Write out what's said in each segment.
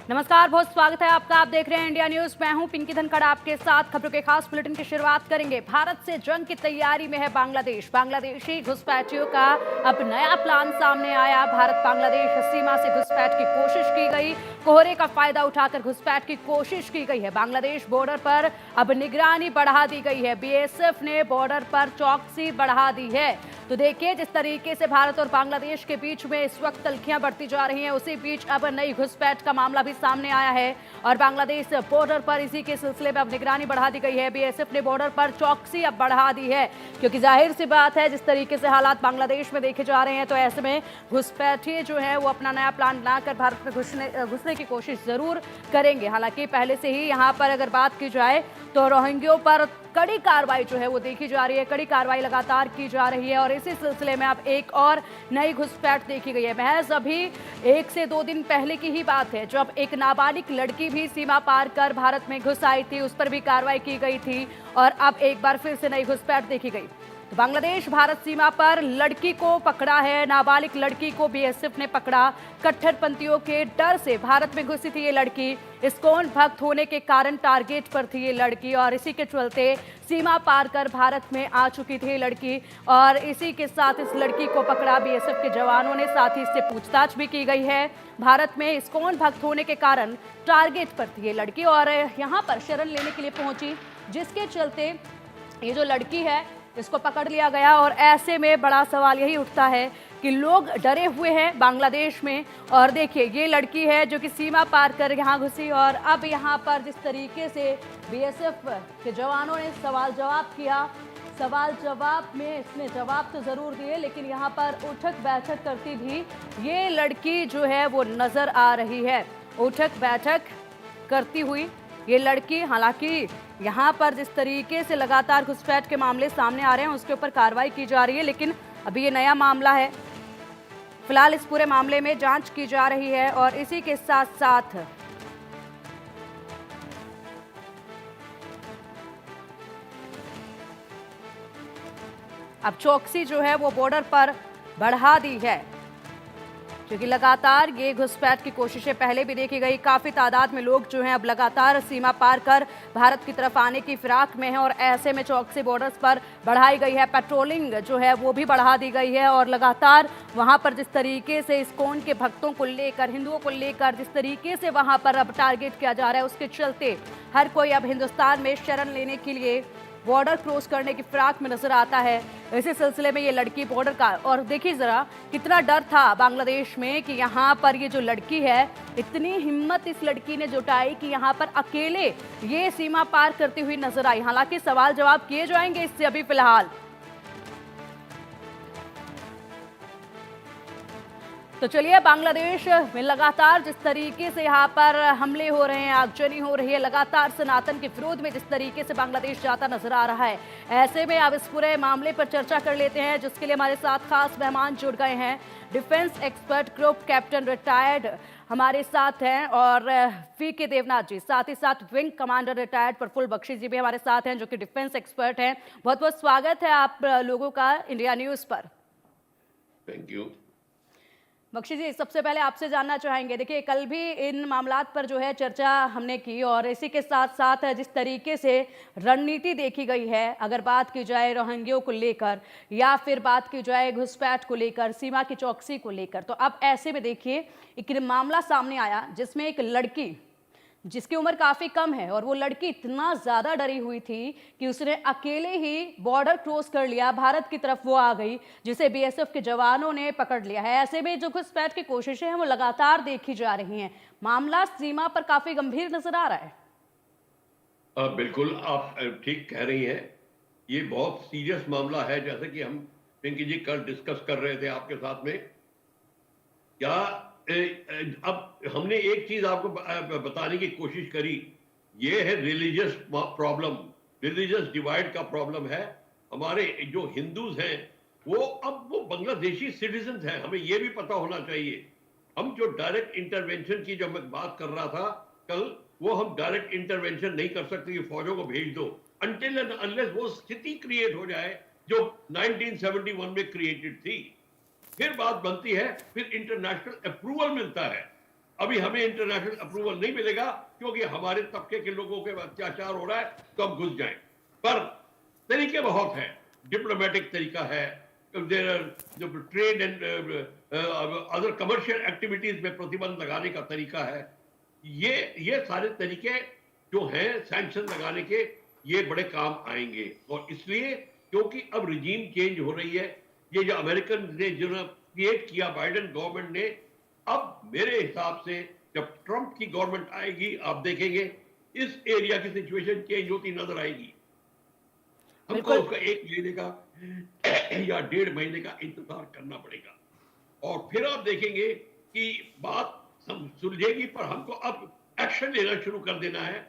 नमस्कार, बहुत स्वागत है आपका। आप देख रहे हैं इंडिया न्यूज। मैं हूं पिंकी धनखड़ आपके साथ। खबरों के खास बुलेटिन की शुरुआत करेंगे। भारत से जंग की तैयारी में है बांग्लादेश। बांग्लादेशी घुसपैठियों का अब नया प्लान सामने आया। भारत बांग्लादेश सीमा से घुसपैठ की कोशिश की गई। कोहरे का फायदा उठाकर घुसपैठ की कोशिश की गई है। बांग्लादेश बॉर्डर पर अब निगरानी बढ़ा दी गई है। बीएसएफ ने बॉर्डर पर चौकसी बढ़ा दी है। तो देखिए, जिस तरीके से भारत और बांग्लादेश के बीच में इस वक्त तल्खियां बढ़ती जा रही हैं, उसी बीच अब नई घुसपैठ का मामला भी सामने आया है और बांग्लादेश बॉर्डर पर इसी के सिलसिले में अब निगरानी बढ़ा दी गई है। बीएसएफ ने बॉर्डर पर चौकसी अब बढ़ा दी है, क्योंकि जाहिर सी बात है, जिस तरीके से हालात बांग्लादेश में देखे जा रहे हैं, तो ऐसे में घुसपैठिए जो है वो अपना नया प्लान बनाकर भारत में घुसने की कोशिश जरूर करेंगे। हालांकि पहले से ही यहाँ पर अगर बात की जाए तो रोहिंग्यों पर कड़ी कार्रवाई जो है वो देखी जा रही है। कड़ी कार्रवाई लगातार की जा रही है और इसी सिलसिले में अब एक और नई घुसपैठ देखी गई है। महज अभी 1 से 2 दिन पहले की ही बात है, जब एक नाबालिग लड़की भी सीमा पार कर भारत में घुस आई थी, उस पर भी कार्रवाई की गई थी और अब एक बार फिर से नई घुसपैठ देखी गई। तो बांग्लादेश भारत सीमा पर लड़की को पकड़ा है। नाबालिग लड़की को बीएसएफ ने पकड़ा। कट्टरपंथियों के डर से भारत में घुसी थी ये लड़की। इस्कॉन भक्त होने के कारण टारगेट पर थी ये लड़की और इसी के चलते सीमा पार कर भारत में आ चुकी थी ये लड़की और इसी के साथ इस लड़की को पकड़ा बीएसएफ के जवानों ने। साथ ही इससे पूछताछ भी की गई है। भारत में इस्कॉन भक्त होने के कारण टारगेट पर थी ये लड़की और यहाँ पर शरण लेने के लिए पहुंची, जिसके चलते ये जो लड़की है इसको पकड़ लिया गया। और ऐसे में बड़ा सवाल यही उठता है कि लोग डरे हुए हैं बांग्लादेश में। और देखिए, ये लड़की है जो कि सीमा पार कर यहाँ घुसी और अब यहाँ पर जिस तरीके से बीएसएफ के जवानों ने सवाल जवाब किया, सवाल जवाब में इसने जवाब तो जरूर दिए, लेकिन यहाँ पर उठक बैठक करती भी ये लड़की जो है वो नजर आ रही है। उठक बैठक करती हुई ये लड़की। हालांकि यहाँ पर जिस तरीके से लगातार घुसपैठ के मामले सामने आ रहे हैं, उसके ऊपर कार्रवाई की जा रही है, लेकिन अभी ये नया मामला है। फिलहाल इस पूरे मामले में जांच की जा रही है और इसी के साथ साथ अब चौकसी जो है वो बॉर्डर पर बढ़ा दी है, क्योंकि लगातार ये घुसपैठ की कोशिशें पहले भी देखी गई। काफ़ी तादाद में लोग जो हैं अब लगातार सीमा पार कर भारत की तरफ आने की फिराक में हैं और ऐसे में चौकसी बॉर्डर्स पर बढ़ाई गई है। पेट्रोलिंग जो है वो भी बढ़ा दी गई है और लगातार वहां पर जिस तरीके से इस्कॉन के भक्तों को लेकर, हिंदुओं को लेकर जिस तरीके से वहां पर अब टारगेट किया जा रहा है, उसके चलते हर कोई अब हिंदुस्तान में शरण लेने के लिए बॉर्डर क्रॉस करने की फिराक में नजर आता है। इसी सिलसिले में ये लड़की बॉर्डर का, और देखिए जरा कितना डर था बांग्लादेश में कि यहाँ पर ये जो लड़की है, इतनी हिम्मत इस लड़की ने जुटाई कि यहाँ पर अकेले ये सीमा पार करती हुई नजर आई। हालांकि सवाल जवाब किए जाएंगे इससे अभी फिलहाल। तो चलिए, बांग्लादेश में लगातार जिस तरीके से यहाँ पर हमले हो रहे हैं, आगजनी हो रही है, लगातार सनातन के विरोध में जिस तरीके से बांग्लादेश जाता नजर आ रहा है, ऐसे में अब इस पूरे मामले पर चर्चा कर लेते हैं, जिसके लिए हमारे साथ खास मेहमान जुड़ गए हैं। Defence expert group captain retired हमारे साथ हैं और वीके देवनाथ जी, साथ ही साथ wing commander retired Praful Bakshi ji भी हमारे साथ हैं, जो कि डिफेंस एक्सपर्ट हैं। बहुत बहुत स्वागत है आप लोगों का इंडिया न्यूज पर। Thank you. बख्शी जी, सबसे पहले आपसे जानना चाहेंगे, देखिए कल भी इन मामलात पर जो है चर्चा हमने की और इसी के साथ साथ जिस तरीके से रणनीति देखी गई है, अगर बात की जाए रोहिंग्यों को लेकर या फिर बात की जाए घुसपैठ को लेकर, सीमा की चौकसी को लेकर, तो अब ऐसे में देखिए एक मामला सामने आया जिसमें एक लड़की जिसकी उम्र काफी कम है और वो लड़की इतना ज्यादा डरी हुई थी कि उसने अकेले ही बॉर्डर क्रॉस कर लिया, भारत की तरफ वो आ गई, जिसे बीएसएफ के जवानों ने पकड़ लिया है। ऐसे में जो घुसपैठ की कोशिशें हैं वो लगातार देखी जा रही हैं। मामला सीमा पर काफी गंभीर नजर आ रहा है। बिल्कुल, आप ठीक कह रही हैं। ये बहुत सीरियस मामला है, जैसे कि हम पिंकी जी कल डिस्कस कर रहे थे आपके साथ में। क्या अब हमने एक चीज आपको बताने की कोशिश करी, ये है रिलीजियस प्रॉब्लम, रिलीजियस डिवाइड का प्रॉब्लम है। हमारे जो हिंदूज हैं वो बांग्लादेशी सिटीजन हैं, हमें ये भी पता होना चाहिए। हम जो डायरेक्ट इंटरवेंशन की जो मैं बात कर रहा था कल, वो हम डायरेक्ट इंटरवेंशन नहीं कर सकते कि फौजों को भेज दो, अनटिल एंड अनलेस वो स्थिति क्रिएट हो जाए जो 1971 में क्रिएटेड थी। फिर बात बनती है, फिर इंटरनेशनल अप्रूवल मिलता है। अभी हमें इंटरनेशनल अप्रूवल नहीं मिलेगा क्योंकि हमारे तबके के लोगों के अत्याचार हो रहा है, तो हम घुस जाएं। पर तरीके बहुत हैं, डिप्लोमेटिक तरीका है, there are trade and other commercial activities में प्रतिबंध लगाने का तरीका है। ये सारे तरीके जो हैं सैंक्शन लगाने के, ये बड़े काम आएंगे। और इसलिए क्योंकि अब रिजीम चेंज हो रही है, ये जो अमेरिकन ने जो क्रिएट किया बाइडेन गवर्नमेंट ने, अब मेरे हिसाब से जब ट्रंप की गवर्नमेंट आएगी, आप देखेंगे इस एरिया की सिचुएशन चेंज होती नजर आएगी। हमको बिल्कुल। उसका 1 महीने का या 1.5 महीने का इंतजार करना पड़ेगा, और फिर आप देखेंगे कि बात सुलझेगी। पर हमको अब एक्शन लेना शुरू कर देना है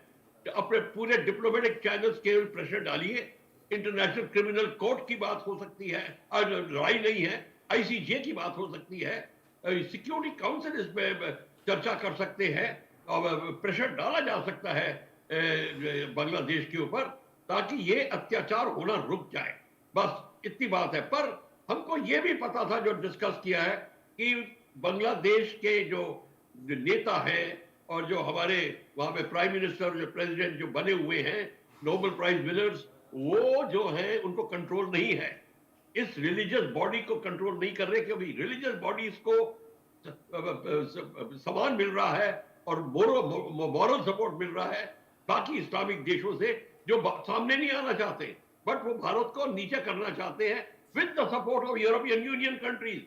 कि अपने पूरे डिप्लोमेटिक चैनल्स के प्रेशर डालिए। इंटरनेशनल क्रिमिनल कोर्ट की बात हो सकती है, लड़ाई नहीं है, आईसीजे की बात हो सकती है, सिक्योरिटी काउंसिल इसमें चर्चा कर सकते हैं, और प्रेशर डाला जा सकता है बांग्लादेश के ऊपर, ताकि ये अत्याचार होना रुक जाए। बस इतनी बात है। पर हमको ये भी पता था, जो डिस्कस किया है, कि बांग्लादेश के जो नेता हैं और जो हमारे वहां पे प्राइम मिनिस्टर, जो प्रेसिडेंट जो बने हुए हैं, नोबेल प्राइज विनर्स, वो जो है उनको कंट्रोल नहीं है, इस रिलीजियस बॉडी को कंट्रोल नहीं कर रहे, क्योंकि रिलीजियस बॉडीज को सामान मिल रहा है और मॉरल सपोर्ट मिल रहा है बाकी इस्लामिक देशों से, जो सामने नहीं आना चाहते, बट वो भारत को नीचे करना चाहते हैं with the support of European union countries.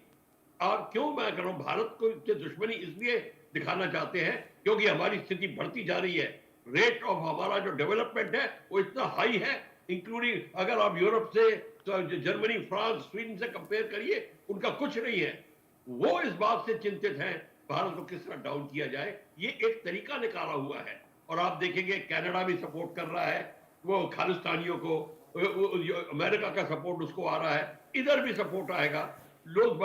और क्यों मैं कर रहा हूं, भारत को इससे दुश्मनी इसलिए दिखाना चाहते हैं क्योंकि हमारी स्थिति बढ़ती जा रही है। रेट ऑफ हमारा जो डेवलपमेंट है वो इतना हाई है, इंक्लूडिंग अगर आप यूरोप से, तो जर्मनी, फ्रांस, स्वीडन से कंपेयर करिए, उनका कुछ नहीं है। वो इस बात से चिंतित हैं भारत को किस तरह डाउन किया जाए, ये एक तरीका निकाला हुआ है। और आप देखेंगे कनाडा भी सपोर्ट कर रहा है वो खालिस्तानियों को, अमेरिका का सपोर्ट उसको आ रहा है, इधर भी सपोर्ट आएगा। लोग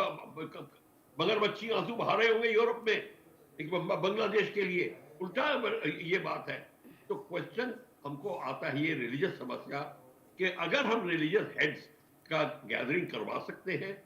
मगरमच्छी आंसू बहा रहे होंगे यूरोप में बांग्लादेश के लिए, उल्टा ये बात है। तो क्वेश्चन हमको आता है, ये रिलीजियस समस्या, कि अगर हम रिलीजियस हेड्स का गैदरिंग करवा सकते हैं,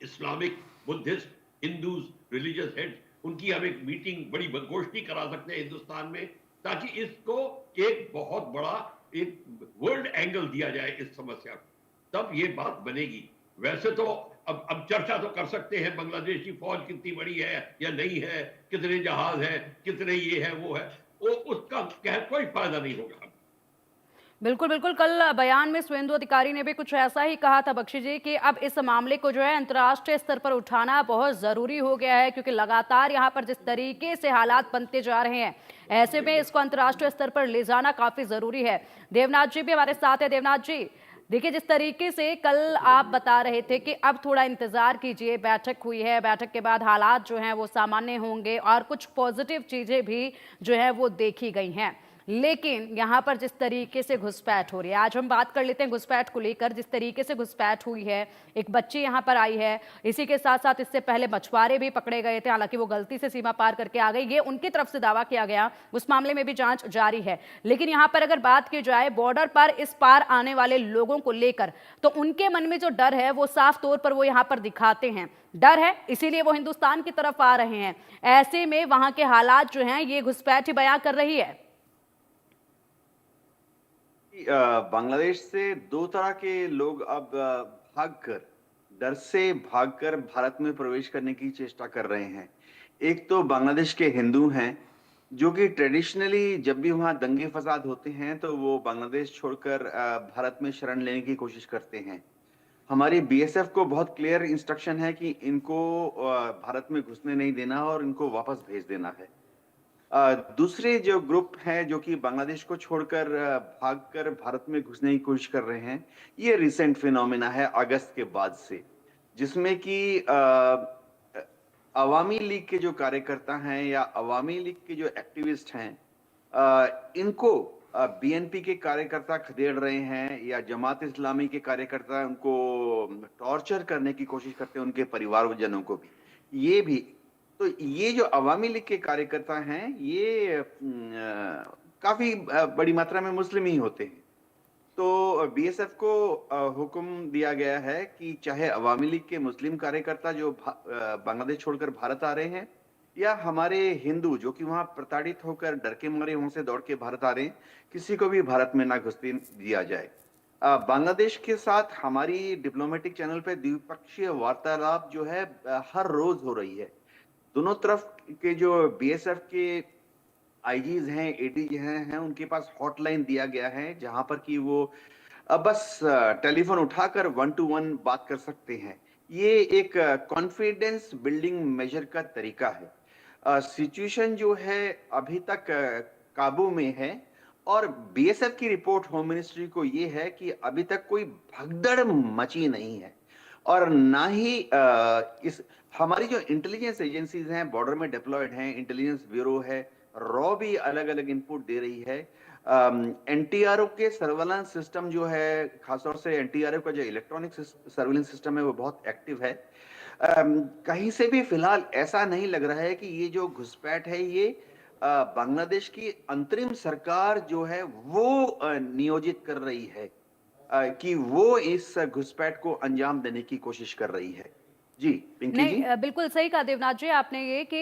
Islamic, Buddhist, Hindus, religious heads, उनकी हम एक मीटिंग, बड़ी गोष्ठी करा सकते हैं हिंदुस्तान में, ताकि इसको एक बहुत बड़ा एक वर्ल्ड एंगल दिया जाए इस समस्या को, तब ये बात बनेगी। वैसे तो अब चर्चा तो कर सकते हैं बांग्लादेश की फौज कितनी बड़ी है या नहीं है, कितने जहाज है, कितने ये है वो है, वो उसका कह कोई फायदा नहीं होगा। बिल्कुल बिल्कुल। कल बयान में सुवेंदु अधिकारी ने भी कुछ ऐसा ही कहा था बख्शी जी, कि अब इस मामले को जो है अंतर्राष्ट्रीय स्तर पर उठाना बहुत जरूरी हो गया है, क्योंकि लगातार यहाँ पर जिस तरीके से हालात बनते जा रहे हैं, ऐसे में इसको अंतर्राष्ट्रीय स्तर पर ले जाना काफी जरूरी है। देवनाथ जी भी हमारे साथ है। देवनाथ जी, देखिए, जिस तरीके से कल आप बता रहे थे कि अब थोड़ा इंतजार कीजिए, बैठक हुई है, बैठक के बाद हालात जो हैं वो सामान्य होंगे और कुछ पॉजिटिव चीजें भी जो है वो देखी गई हैं, लेकिन यहाँ पर जिस तरीके से घुसपैठ हो रही है, आज हम बात कर लेते हैं घुसपैठ को लेकर। जिस तरीके से घुसपैठ हुई है, एक बच्ची यहाँ पर आई है, इसी के साथ साथ इससे पहले मछुआरे भी पकड़े गए थे, हालांकि वो गलती से सीमा पार करके आ गए, ये उनकी तरफ से दावा किया गया, उस मामले में भी जांच जारी है। लेकिन यहाँ पर अगर बात की जाए बॉर्डर पर इस पार आने वाले लोगों को लेकर, तो उनके मन में जो डर है वो साफ तौर पर वो यहाँ पर दिखाते हैं, डर है, इसीलिए वो हिंदुस्तान की तरफ आ रहे हैं। ऐसे में वहां के हालात जो हैं ये घुसपैठ ही बयां कर रही है। बांग्लादेश से दो तरह के लोग अब भागकर, डर से भागकर भारत में प्रवेश करने की चेष्टा कर रहे हैं। एक तो बांग्लादेश के हिंदू हैं, जो कि ट्रेडिशनली जब भी वहाँ दंगे फसाद होते हैं तो वो बांग्लादेश छोड़कर भारत में शरण लेने की कोशिश करते हैं। हमारी बीएसएफ को बहुत क्लियर इंस्ट्रक्शन है कि इनको भारत में घुसने नहीं देना और इनको वापस भेज देना है। दूसरे जो ग्रुप हैं जो कि बांग्लादेश को छोड़कर भागकर भारत में घुसने की कोशिश कर रहे हैं, ये रिसेंट फिनोमेना है अगस्त के बाद से, जिसमें कि अवामी लीग के जो कार्यकर्ता हैं या अवामी लीग के जो एक्टिविस्ट हैं, इनको बीएनपी के कार्यकर्ता खदेड़ रहे हैं, या जमात इस्लामी के कार्यकर्ता उनको टॉर्चर करने की कोशिश करते हैं, उनके परिवारजनों को भी। ये भी तो ये जो अवामी लीग के कार्यकर्ता हैं, ये काफी बड़ी मात्रा में मुस्लिम ही होते हैं। तो बीएसएफ को हुक्म दिया गया है कि चाहे अवामी लीग के मुस्लिम कार्यकर्ता जो बांग्लादेश छोड़कर भारत आ रहे हैं, या हमारे हिंदू जो कि वहां प्रताड़ित होकर डर के मारे वहां से दौड़ के भारत आ रहे हैं, किसी को भी भारत में ना घुसने दिया जाए। बांग्लादेश के साथ हमारी डिप्लोमेटिक चैनल पे द्विपक्षीय वार्तालाप जो है हर रोज हो रही है। दोनों तरफ के जो बीएसएफ के आईजीज हैं, एडीजी हैं, उनके पास हॉटलाइन दिया गया है जहां पर कि वो बस टेलीफोन उठाकर वन टू वन बात कर सकते हैं। ये एक कॉन्फिडेंस बिल्डिंग मेजर का तरीका है। सिचुएशन जो है अभी तक काबू में है और बीएसएफ की रिपोर्ट होम मिनिस्ट्री को ये है कि अभी तक कोई भगदड़ मची नहीं है और ना ही इस हमारी जो इंटेलिजेंस एजेंसीज हैं बॉर्डर में डिप्लॉयड हैं, इंटेलिजेंस ब्यूरो है, रॉ भी अलग अलग इनपुट दे रही है। एनटीआरओ के सर्वेलेंस सिस्टम जो है, खासतौर से एनटीआरओ का जो इलेक्ट्रॉनिक सर्वेलेंस सिस्टम है वो बहुत एक्टिव है। कहीं से भी फिलहाल ऐसा नहीं लग रहा है कि ये जो घुसपैठ है ये बांग्लादेश की अंतरिम सरकार जो है वो नियोजित कर रही है कि वो इस घुसपैठ को अंजाम देने की कोशिश कर रही है। जी पिंकी जी। नहीं, बिल्कुल सही कहा देवनाथ जी आपने ये कि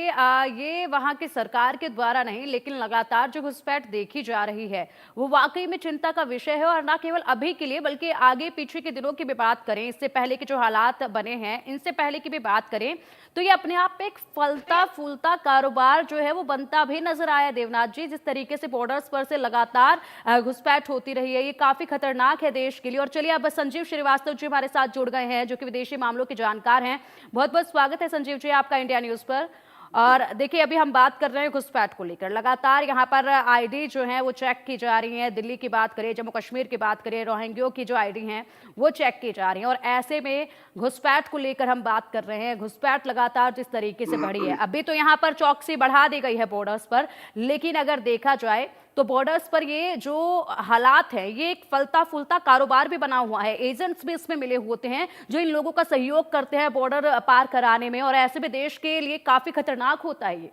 ये वहां की सरकार के द्वारा नहीं, लेकिन लगातार जो घुसपैठ देखी जा रही है वो वाकई में चिंता का विषय है। और ना केवल अभी के लिए बल्कि आगे पीछे के दिनों की भी बात करें, इससे पहले के जो हालात बने हैं इनसे पहले की भी बात करें, तो ये अपने आप में एक फलता फूलता कारोबार जो है वो बनता भी नजर आया देवनाथ जी। जिस तरीके से बॉर्डर्स पर से लगातार घुसपैठ होती रही है, ये काफी खतरनाक है देश के लिए। और चलिए अब संजीव श्रीवास्तव जी हमारे साथ जुड़ गए हैं, जो कि विदेशी मामलों के जानकार हैं। बहुत बहुत स्वागत है संजीव जी आपका इंडिया न्यूज पर। और देखिए, अभी हम बात कर रहे हैं घुसपैठ को लेकर। लगातार यहाँ पर आईडी जो है वो चेक की जा रही है। दिल्ली की बात करें, जम्मू कश्मीर की बात करें, रोहिंग्यों की जो आईडी हैं वो चेक की जा रही है। और ऐसे में घुसपैठ को लेकर हम बात कर रहे हैं। घुसपैठ लगातार जिस तरीके से बढ़ी है, अभी तो यहाँ पर चौकसी बढ़ा दी गई है बॉर्डर्स पर, लेकिन अगर देखा जाए तो बॉर्डर्स पर ये जो हालात है ये एक फलता फूलता कारोबार भी बना हुआ है। एजेंट्स भी इसमें मिले होते हैं जो इन लोगों का सहयोग करते हैं बॉर्डर पार कराने में, और ऐसे में देश के लिए काफी खतरनाक होता है ये।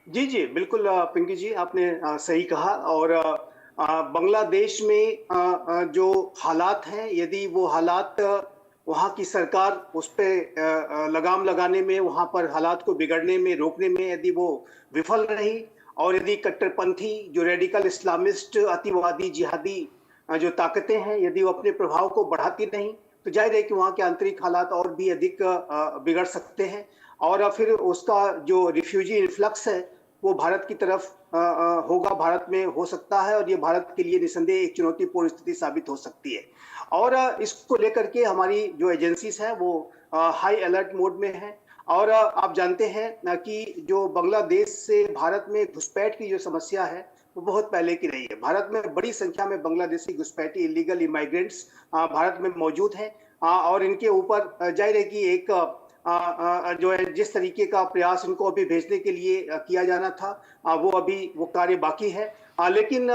जी जी बिल्कुल पिंकी जी आपने सही कहा। और बांग्लादेश में जो हालात हैं, यदि वो हालात वहाँ की सरकार उस पे लगाम लगाने में, वहाँ पर हालात को बिगड़ने में रोकने में यदि वो विफल रही, और यदि कट्टरपंथी जो रेडिकल इस्लामिस्ट अतिवादी जिहादी जो ताकतें हैं यदि वो अपने प्रभाव को बढ़ाती नहीं, तो जाहिर है कि वहाँ के आंतरिक हालात और भी अधिक बिगड़ सकते हैं। और फिर उसका जो रिफ्यूजी इन्फ्लक्स है वो भारत की तरफ होगा, भारत में हो सकता है, और ये भारत के लिए निसंदेह एक चुनौतीपूर्ण स्थिति साबित हो सकती है। और इसको लेकर के हमारी जो एजेंसीज है वो हाई अलर्ट मोड में है। और आप जानते हैं कि जो बांग्लादेश से भारत में घुसपैठ की जो समस्या है वो बहुत पहले की रही है। भारत में बड़ी संख्या में बांग्लादेशी घुसपैठी इलीगल इमाइग्रेंट्स भारत में मौजूद हैं, और इनके ऊपर जाहिर है कि एक जो है जिस तरीके का प्रयास इनको अभी भेजने के लिए किया जाना था वो अभी वो कार्य बाकी है। लेकिन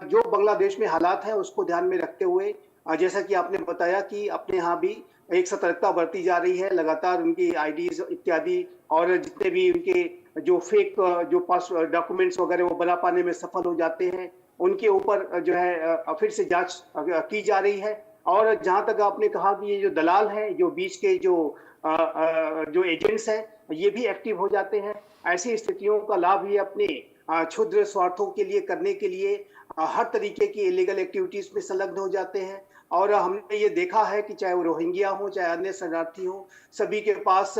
जो बांग्लादेश में हालात हैं उसको ध्यान में रखते हुए जैसा कि आपने बताया कि अपने यहाँ भी एक सतर्कता बरती जा रही है। लगातार उनकी आईडीज इत्यादि और जितने भी उनके जो फेक जो पास डॉक्यूमेंट्स वगैरह वो बना पाने में सफल हो जाते हैं, उनके ऊपर जो है फिर से जांच की जा रही है। और जहां तक आपने कहा कि ये जो दलाल हैं, जो बीच के जो एजेंट्स हैं, ये भी एक्टिव हो जाते हैं। ऐसी स्थितियों का लाभ ये अपने क्षुद्र स्वार्थों के लिए करने के लिए हर तरीके की इलीगल एक्टिविटीज में संलग्न हो जाते हैं। और हमने ये देखा है कि चाहे वो रोहिंग्या हो चाहे अन्य शरणार्थी हो, सभी के पास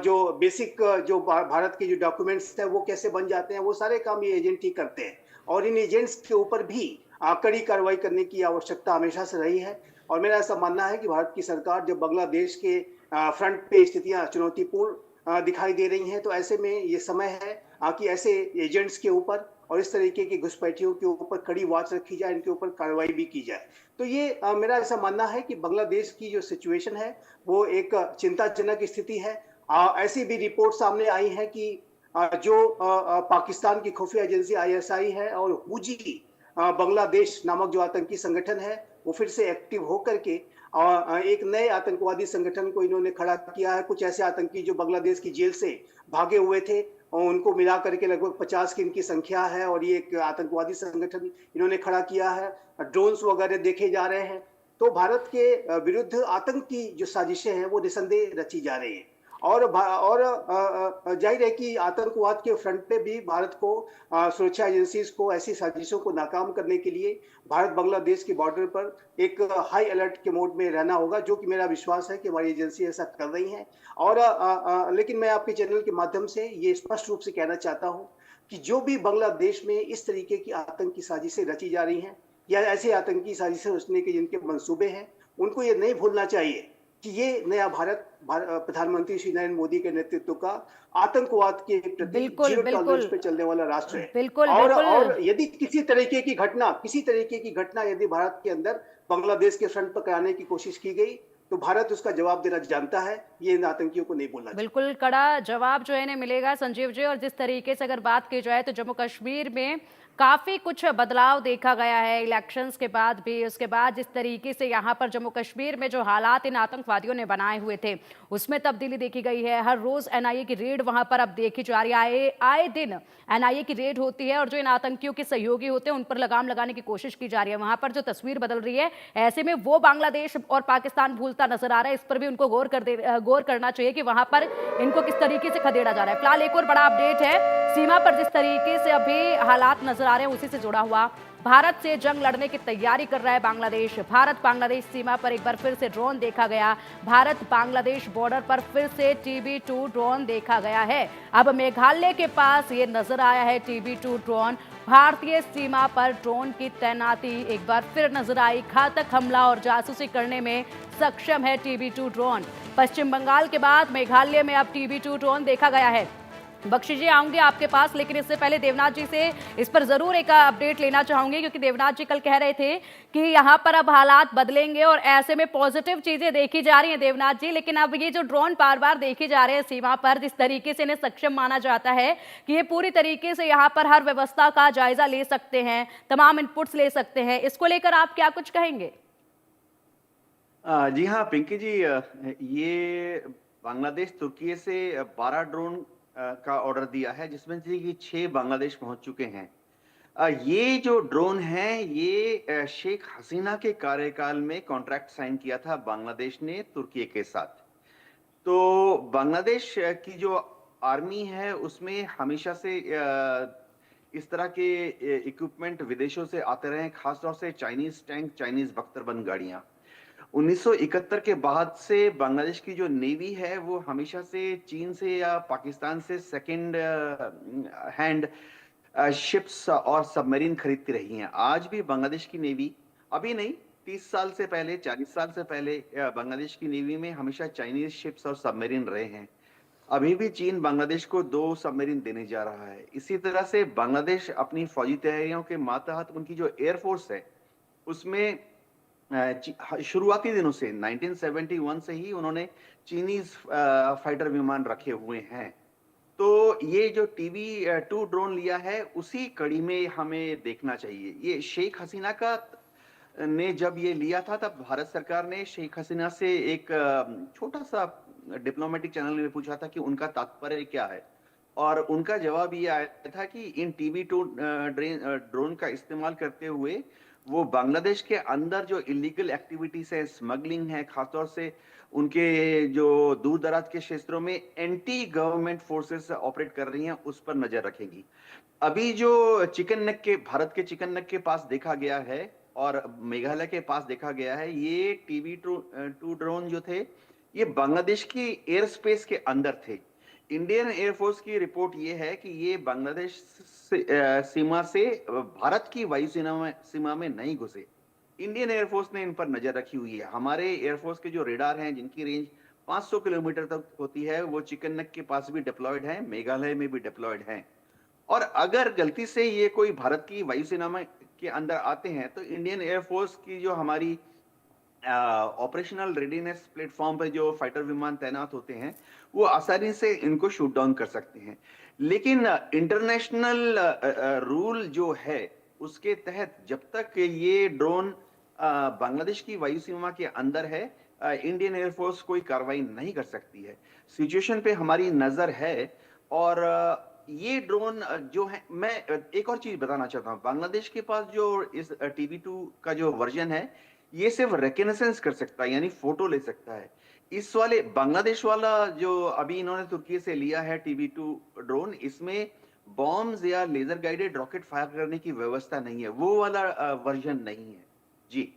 जो बेसिक जो भारत के जो डॉक्यूमेंट्स हैं वो कैसे बन जाते हैं, वो सारे काम ये एजेंट ही करते हैं। और इन एजेंट्स के ऊपर भी कड़ी कार्रवाई करने की आवश्यकता हमेशा से रही है। और मेरा ऐसा मानना है कि भारत की सरकार जब बांग्लादेश के फ्रंट पे स्थितियां चुनौतीपूर्ण दिखाई दे रही हैं, तो ऐसे में ये समय है कि ऐसे एजेंट्स के ऊपर और इस तरीके की घुसपैठियों के ऊपर कड़ी वॉच रखी जाए, इनके ऊपर कार्रवाई भी की जाए। तो ये मेरा ऐसा मानना है कि बांग्लादेश की जो सिचुएशन है वो एक चिंताजनक स्थिति है। ऐसी भी रिपोर्ट सामने आई है कि जो पाकिस्तान की खुफिया एजेंसी आईएसआई है और हुजी बांग्लादेश नामक जो आतंकी संगठन है वो फिर से एक्टिव होकर के एक नए आतंकवादी संगठन को इन्होंने खड़ा किया है। कुछ ऐसे आतंकी जो बांग्लादेश की जेल से भागे हुए थे और उनको मिला करके लगभग 50 की इनकी संख्या है, और ये एक आतंकवादी संगठन इन्होंने खड़ा किया है। ड्रोन्स वगैरह देखे जा रहे हैं। तो भारत के विरुद्ध आतंक की जो साजिशें हैं वो निसंदेह रची जा रही है। और जाहिर है कि आतंकवाद के फ्रंट पे भी भारत को सुरक्षा एजेंसीज को ऐसी साजिशों को नाकाम करने के लिए भारत बांग्लादेश के बॉर्डर पर एक हाई अलर्ट के मोड में रहना होगा, जो कि मेरा विश्वास है कि हमारी एजेंसी ऐसा कर रही हैं। और लेकिन मैं आपके चैनल के माध्यम से ये स्पष्ट रूप से कहना चाहता हूं कि जो भी बांग्लादेश में इस तरीके की आतंकी साजिशें रची जा रही हैं या ऐसे आतंकी साजिशें रचने के जिनके मंसूबे हैं, उनको ये नहीं भूलना चाहिए कि ये नया प्रधानमंत्री श्री नरेंद्र मोदी के नेतृत्व का आतंकवाद के प्रति बिल्कुल जीरो टॉलरेंस बिल्कुल पे चलने वाला राष्ट्र है। बिल्कुल और बिल्कुल यदि किसी तरीके की घटना यदि भारत के अंदर बांग्लादेश के फ्रंट पर कराने की कोशिश की गई, तो भारत उसका जवाब देना जानता है। ये इन आतंकियों को नहीं बोलना चाहिए। बिल्कुल कड़ा जवाब जो है इन्हें मिलेगा संजीव जी। और जिस तरीके से अगर बात की जाए तो जम्मू कश्मीर में काफी कुछ बदलाव देखा गया है इलेक्शंस के बाद भी। उसके बाद जिस तरीके से यहाँ पर जम्मू कश्मीर में जो हालात इन आतंकवादियों ने बनाए हुए थे उसमें तब्दीली देखी गई है। हर रोज एनआईए की रेड वहां पर अब देखी जा रही है। आए दिन एनआईए की रेड होती है और जो इन आतंकियों के सहयोगी होते हैं उन पर लगाम लगाने की कोशिश की जा रही है। वहां पर जो तस्वीर बदल रही है, ऐसे में वो बांग्लादेश और पाकिस्तान भूलता नजर आ रहा है। इस पर भी उनको गौर करना चाहिए कि वहां पर इनको किस तरीके से खदेड़ा जा रहा है। फिलहाल एक और बड़ा अपडेट है, सीमा पर जिस तरीके से अभी हालात नजर आ रहे हैं उसी से जुड़ा हुआ, भारत से जंग लड़ने की तैयारी कर रहा है बांग्लादेश। भारत बांग्लादेश सीमा पर एक बार फिर से ड्रोन देखा गया। भारत बांग्लादेश बॉर्डर पर फिर से TB2 ड्रोन देखा गया है। अब मेघालय के पास ये नजर आया है TB2 ड्रोन। भारतीय सीमा पर ड्रोन की तैनाती एक बार फिर नजर आई। घातक हमला और जासूसी करने में सक्षम है TB2 ड्रोन। पश्चिम बंगाल के बाद मेघालय में अब TB2 ड्रोन देखा गया है। बख्शी जी आऊंगी आपके पास, लेकिन इससे पहले देवनाथ जी से इस पर जरूर एक अपडेट लेना चाहूंगी, क्योंकि देवनाथ जी कल कह रहे थे कि यहाँ पर अब हालात बदलेंगे और ऐसे में पॉजिटिव चीजें देखी जा रही हैं देवनाथ जी। लेकिन अब ये जो ड्रोन बार बार देखे जा रहे हैं सीमा पर, जिस तरीके से इन्हें सक्षम माना जाता है कि ये पूरी तरीके से यहाँ पर हर व्यवस्था का जायजा ले सकते हैं, तमाम इनपुट्स ले सकते हैं, इसको लेकर आप क्या कुछ कहेंगे? जी हाँ पिंकी जी, ये बांग्लादेश तुर्की से 12 ड्रोन का ऑर्डर दिया है, जिसमें से कि 6 बांग्लादेश पहुंच चुके हैं। ये जो ड्रोन है ये शेख हसीना के कार्यकाल में कॉन्ट्रैक्ट साइन किया था बांग्लादेश ने तुर्की के साथ। तो बांग्लादेश की जो आर्मी है उसमें हमेशा से इस तरह के इक्विपमेंट विदेशों से आते रहे, खासतौर से चाइनीज टैंक, चाइनीज बख्तरबंद गाड़ियां। 1971 के बाद से बांग्लादेश की जो नेवी है वो हमेशा से चीन से या पाकिस्तान से सेकंड हैंड शिप्स और सबमरीन खरीदती रही हैं। आज भी बांग्लादेश की नेवी, अभी नहीं 30 साल से पहले, 40 साल से पहले बांग्लादेश की नेवी में हमेशा चाइनीज शिप्स और सबमरीन रहे हैं। अभी भी चीन बांग्लादेश को 2 सबमरीन देने जा रहा है। इसी तरह से बांग्लादेश अपनी फौजी तैयारियों के मातहत उनकी जो एयरफोर्स है उसमें शुरुआती दिनों से 1971 से ही उन्होंने चीनीज फाइटर विमान रखे हुए हैं। तो ये जो TB2 ड्रोन लिया है उसी कड़ी में हमें देखना चाहिए। ये शेख हसीना का ने जब ये लिया था तब भारत सरकार ने शेख हसीना से एक छोटा सा डिप्लोमेटिक चैनल में पूछा था कि उनका तात्पर्य क्या है, और उनका जवाब ये आया था कि इन TB2 ड्रोन का इस्तेमाल करते हुए वो बांग्लादेश के अंदर जो इलीगल एक्टिविटीज है, स्मगलिंग है, खासतौर से उनके जो दूर दराज के क्षेत्रों में एंटी गवर्नमेंट फोर्सेस ऑपरेट कर रही हैं उस पर नजर रखेगी। अभी जो चिकन नेक के, भारत के चिकन नेक के पास देखा गया है और मेघालय के पास देखा गया है, ये TB2 ड्रोन जो थे ये बांग्लादेश की एयर स्पेस के अंदर थे। इंडियन एयरफोर्स की रिपोर्ट ये है कि ये बांग्लादेश सीमा से भारत की वायु सीमा में नहीं घुसे। इंडियन एयरफोर्स ने इन पर नजर रखी हुई है। हमारे एयरफोर्स के जो रेडार हैं जिनकी रेंज 500 किलोमीटर तक होती है वो चिकन नेक के पास भी डिप्लॉयड है, मेघालय में भी डिप्लॉयड है। और अगर गलती से ये कोई भारत की वायुसेना में के अंदर आते हैं तो इंडियन एयरफोर्स की जो हमारी ऑपरेशनल रेडीनेस प्लेटफॉर्म पर जो फाइटर विमान तैनात होते हैं वो आसानी से इनको शूट डाउन कर सकते हैं। लेकिन इंटरनेशनल रूल जो है उसके तहत जब तक ये ड्रोन बांग्लादेश की वायु सीमा के अंदर है इंडियन एयरफोर्स कोई कार्रवाई नहीं कर सकती है। सिचुएशन पे हमारी नजर है। और ये ड्रोन जो है, मैं एक और चीज बताना चाहता हूँ, बांग्लादेश के पास जो इस TB2 का जो वर्जन है ये सिर्फ रिकनेसेंस कर सकता है, यानी फोटो ले सकता है। इस वाले बांग्लादेश वाला जो अभी इन्होंने तुर्की से लिया है TB2 ड्रोन, इसमें बॉम्ब्स या लेजर गाइडेड रॉकेट फायर करने की व्यवस्था नहीं है, वो वाला वर्जन नहीं है जी।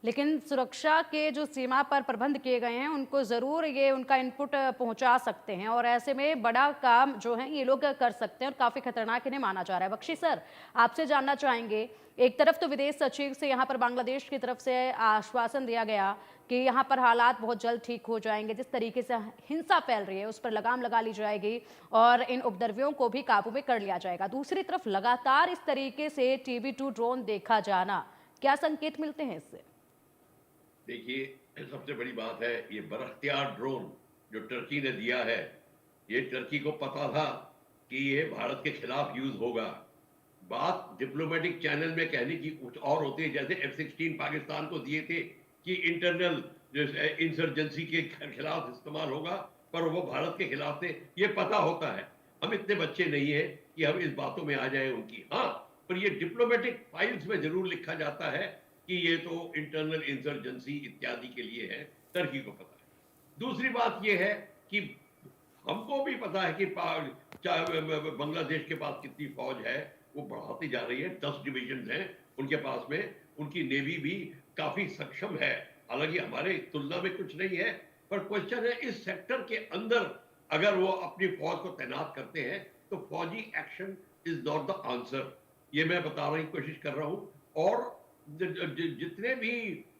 लेकिन सुरक्षा के जो सीमा पर प्रबंध किए गए हैं उनको ज़रूर ये उनका इनपुट पहुंचा सकते हैं, और ऐसे में बड़ा काम जो है ये लोग कर सकते हैं और काफ़ी खतरनाक इन्हें माना जा रहा है। बख्शी सर, आपसे जानना चाहेंगे, एक तरफ तो विदेश सचिव से यहाँ पर बांग्लादेश की तरफ से आश्वासन दिया गया कि यहाँ पर हालात बहुत जल्द ठीक हो जाएंगे, जिस तरीके से हिंसा फैल रही है उस पर लगाम लगा ली जाएगी और इन उपद्रवियों को भी काबू में कर लिया जाएगा। दूसरी तरफ लगातार इस तरीके से TB2 ड्रोन देखा जाना, क्या संकेत मिलते हैं इससे? देखिए, सबसे बड़ी बात है ये बरख्तियार ड्रोन जो टर्की ने दिया है, ये टर्की को पता था कि ये भारत के खिलाफ यूज होगा। बात डिप्लोमेटिक चैनल में कहने की कुछ और होती है, जैसे F-16 पाकिस्तान को दिए थे कि इंटरनल इंसर्जेंसी के खिलाफ इस्तेमाल होगा, पर वो भारत के खिलाफ थे, ये पता होता है। हम इतने बच्चे नहीं है कि हम इस बातों में आ जाए उनकी। हाँ, पर ये डिप्लोमेटिक फाइल्स में जरूर लिखा जाता है कि ये तो इंटरनल इंसर्जेंसी इत्यादि के लिए है, टर्की को पता है। दूसरी बात ये है कि हमको भी पता है कि बांग्लादेश के पास कितनी फौज है, वो बढ़ाती जा रही है। 10 डिवीजन हैं उनके पास में, उनकी नेवी भी काफी सक्षम है, हालांकि हमारे तुलना में कुछ नहीं है, पर क्वेश्चन है इस सेक्टर के अंदर अगर वो अपनी फौज को तैनात करते हैं तो फौजी action is not the answer, ये मैं बताने की कोशिश कर रहा हूं। और जितने भी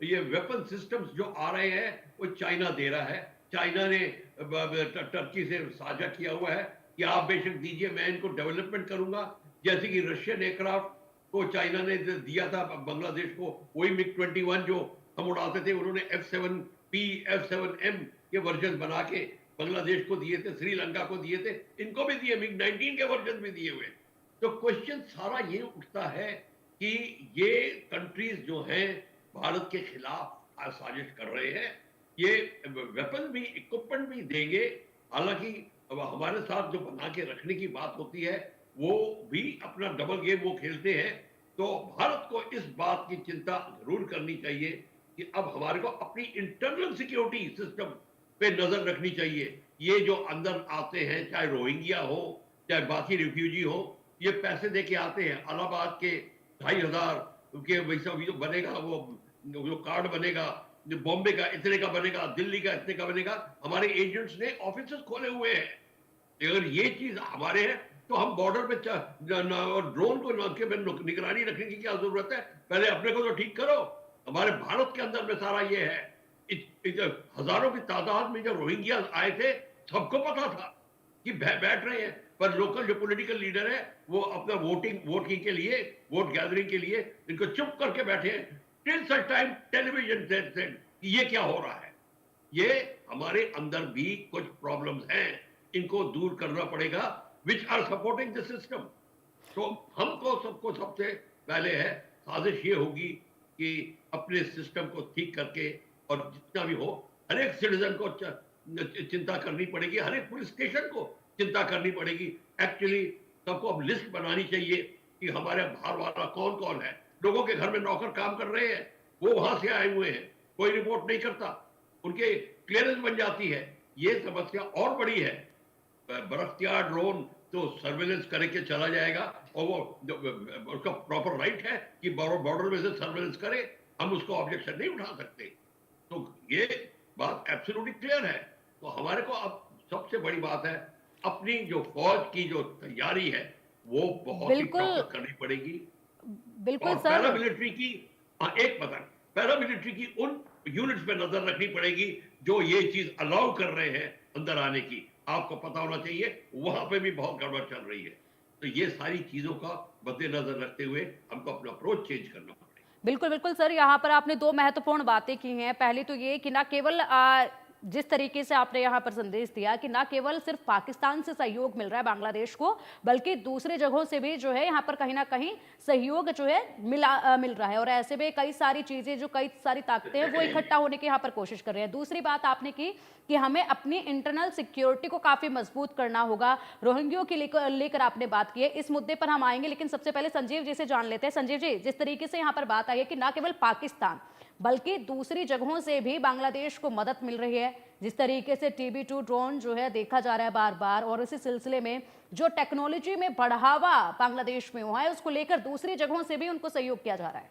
ये वेपन सिस्टम्स जो आ रहे हैं वो चाइना दे रहा है। चाइना ने टर्की से साझा किया हुआ है कि आप बेशक दीजिए, मैं इनको डेवलपमेंट करूंगा, जैसे कि रशियन एयरक्राफ्ट को चाइना ने दिया था बांग्लादेश को, वही MiG-21 जो हम उड़ाते थे, उन्होंने F-7P F-7M के वर्जन बना के बांग्लादेश को दिए थे, श्रीलंका को दिए थे, इनको भी दिए, MiG-19 के वर्जन भी दिए हुए। तो क्वेश्चन सारा ये उठता है कि ये कंट्रीज जो हैं भारत के खिलाफ साजिश कर रहे हैं, ये वेपन भी इक्विपमेंट भी देंगे, हालांकि अब हमारे साथ जो बना के रखने की बात होती है वो भी अपना डबल गेम वो खेलते हैं। तो भारत को इस बात की चिंता जरूर करनी चाहिए कि अब हमारे को अपनी इंटरनल सिक्योरिटी सिस्टम पे नजर रखनी चाहिए। ये जो अंदर आते हैं, चाहे रोहिंग्या हो चाहे बाकी रिफ्यूजी हो, ये पैसे दे के आते हैं। इलाहाबाद के 2,500 के वैसा जो बनेगा, वो जो कार्ड बनेगा, जो बॉम्बे का इतने का बनेगा, दिल्ली का इतने का बनेगा, हमारे एजेंट्स ने ऑफिस खोले हुए हैं। अगर ये चीज हमारे हैं तो हम बॉर्डर पे ड्रोन को निगरानी रखने की क्या जरूरत है? पहले अपने को तो ठीक करो। हमारे भारत के अंदर में सारा ये है। हजारों की तादाद में जब रोहिंग्या आए थे, सबको पता था कि बैठ रहे हैं, पर लोकल जो पॉलिटिकल लीडर है वो अपना वोटिंग के लिए, वोट गैदरिंग के लिए इनको चुप करके बैठे हैं टिल सच टाइम टेलीविजन से ये क्या हो रहा है। ये हमारे अंदर भी कुछ प्रॉब्लम्स हैं, इनको दूर करना पड़ेगा, which are supporting the system. तो हमको सबको सबसे पहले है साजिश ये होगी कि अपने सिस्टम को ठीक करके, और जितना भी हो हर एक सिटीजन को चिंता करनी पड़ेगी, हर एक पुलिस स्टेशन को चिंता करनी पड़ेगी। एक्चुअली सबको अब लिस्ट बनानी चाहिए कि हमारे बाहर वाला कौन कौन है। लोगों के घर में नौकर काम कर रहे हैं, वो वहां से आए हुए हैं, कोई रिपोर्ट नहीं करता, उनके क्लियरेंस बन जाती है। ये समस्या और बड़ी है। बरख्तियार ड्रोन तो सर्वेलेंस करके चला जाएगा, और वो उसका प्रॉपर राइट है कि बॉर्डर में से सर्वेलेंस करे, हम उसको ऑब्जेक्शन नहीं उठा सकते। तो ये बात एब्सोल्युटली क्लियर है। तो हमारे को अब सबसे बड़ी बात है, अपनी जो फौज की जो तैयारी है वो बहुत ही प्रॉपर करनी पड़ेगी। बिल्कुल सर। पैरामिलिट्री की पैरामिलिट्री की उन यूनिट्स पे नजर रखनी पड़ेगी जो ये चीज अलाउ कर रहे हैं अंदर आने की। आपको पता होना चाहिए वहां पे भी बहुत गड़बड़ चल रही है। तो ये सारी चीजों का मद्देनजर रखते हुए हमको अपना अप्रोच चेंज करना पड़ेगा। बिल्कुल बिल्कुल सर, यहाँ पर आपने दो महत्वपूर्ण बातें की हैं। पहली तो ये कि ना केवल जिस तरीके से आपने यहाँ पर संदेश दिया कि ना केवल सिर्फ पाकिस्तान से सहयोग मिल रहा है बांग्लादेश को, बल्कि दूसरे जगहों से भी जो है यहाँ पर कहीं ना कहीं सहयोग जो है मिल रहा है, और ऐसे में कई सारी चीजें, जो कई सारी ताकतें हैं वो इकट्ठा होने की यहाँ पर कोशिश कर रहे हैं। दूसरी बात आपने की कि हमें अपनी इंटरनल सिक्योरिटी को काफी मजबूत करना होगा, रोहिंग्यों की लेकर आपने बात की है। इस मुद्दे पर हम आएंगे, लेकिन सबसे पहले संजीव जी से जान लेते हैं। संजीव जी, जिस तरीके से यहाँ पर बात आई है कि ना केवल पाकिस्तान बल्कि दूसरी जगहों से भी बांग्लादेश को मदद मिल रही है, जिस तरीके से TB2 ड्रोन जो है देखा जा रहा है बार बार, और इसी सिलसिले में जो टेक्नोलॉजी में बढ़ावा बांग्लादेश में हुआ है उसको लेकर दूसरी जगहों से भी उनको सहयोग किया जा रहा है।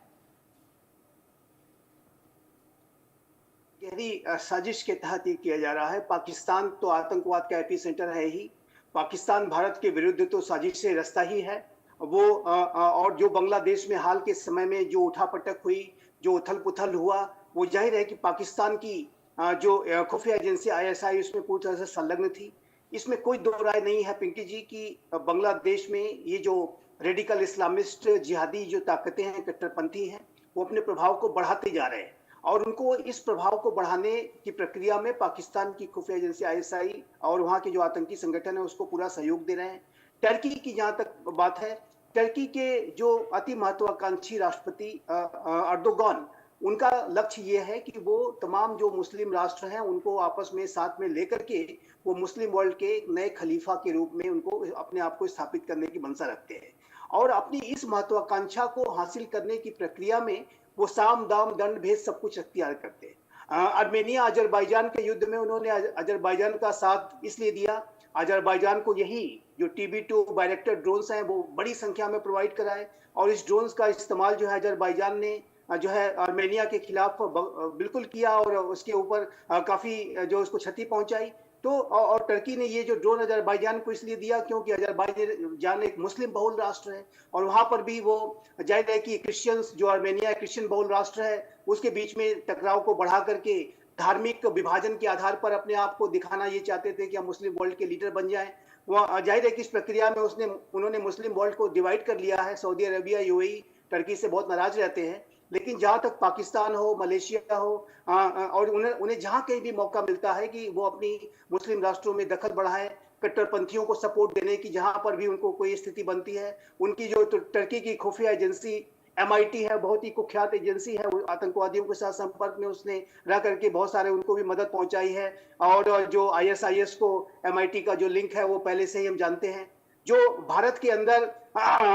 गहरी साजिश के तहत ये किया जा रहा है। पाकिस्तान तो आतंकवाद का एपी सेंटर है ही। पाकिस्तान भारत के विरुद्ध तो साजिश से रास्ता ही है वो। और जो बांग्लादेश में हाल के समय में जो उठापटक हुई, जो उथल पुथल हुआ, वो जाहिर है कि पाकिस्तान की जो खुफिया एजेंसी ISI उसमें पूरी तरह से संलग्न थी। इसमें कोई दो राय नहीं है पिंकी जी कि बांग्लादेश में ये जो रेडिकल इस्लामिस्ट जिहादी जो ताकतें हैं, कट्टरपंथी हैं, वो अपने प्रभाव को बढ़ाते जा रहे हैं और उनको इस प्रभाव को बढ़ाने की प्रक्रिया में पाकिस्तान की खुफिया एजेंसी ISI और वहाँ के जो आतंकी संगठन है उसको पूरा सहयोग दे रहे हैं। टर्की की जहाँ तक बात है, टर्की के जो अति महत्वाकांक्षी राष्ट्रपति अर्दोगान, उनका लक्ष्य ये है कि वो तमाम जो मुस्लिम राष्ट्र हैं उनको आपस में साथ में लेकर के वो मुस्लिम वर्ल्ड के एक नए खलीफा के रूप में उनको अपने आप को स्थापित करने की मंशा रखते हैं और अपनी इस महत्वाकांक्षा को हासिल करने की प्रक्रिया में वो साम दाम दंड भेद सब कुछ अख्तियार करते हैं। आर्मेनिया अजरबैजान के युद्ध में उन्होंने अजरबैजान का साथ इसलिए दिया, अजरबैजान को यही जो TB2 बायरेक्टर ड्रोन्स हैं वो बड़ी संख्या में प्रोवाइड कराए और इस ड्रोन्स का इस्तेमाल जो है अजरबैजान ने जो है आर्मेनिया के खिलाफ बिल्कुल किया और उसके ऊपर काफी जो उसको क्षति पहुंचाई। तो और टर्की ने ये जो ड्रोन अजरबैजान को इसलिए दिया क्योंकि अजरबैजान एक मुस्लिम बहुल राष्ट्र है और वहां पर भी वो जाहिर है कि क्रिश्चियंस, जो आर्मेनिया क्रिश्चियन बहुल राष्ट्र है, उसके बीच में टकराव को बढ़ा करके धार्मिक विभाजन के आधार पर अपने आप को दिखाना ये चाहते थे कि हम मुस्लिम वर्ल्ड के लीडर बन जाएं। वह जाहिर है कि इस प्रक्रिया में उन्होंने मुस्लिम वर्ल्ड को डिवाइड कर लिया है। सऊदी अरबिया, UAE टर्की से बहुत नाराज रहते हैं, लेकिन जहां तक पाकिस्तान हो, मलेशिया हो और उन्हें जहां कहीं भी मौका मिलता है कि वो अपनी मुस्लिम राष्ट्रों में दखल बढ़ाएं, कट्टरपंथियों को सपोर्ट देने की जहां पर भी उनको कोई स्थिति बनती है। उनकी जो टर्की की खुफिया एजेंसी MIT है, बहुत ही कुख्यात एजेंसी है, आतंकवादियों के साथ संपर्क में उसने रह करके बहुत सारे उनको भी मदद पहुंचाई है और जो ISIS को MIT का जो लिंक है वो पहले से ही हम जानते हैं। जो भारत के अंदर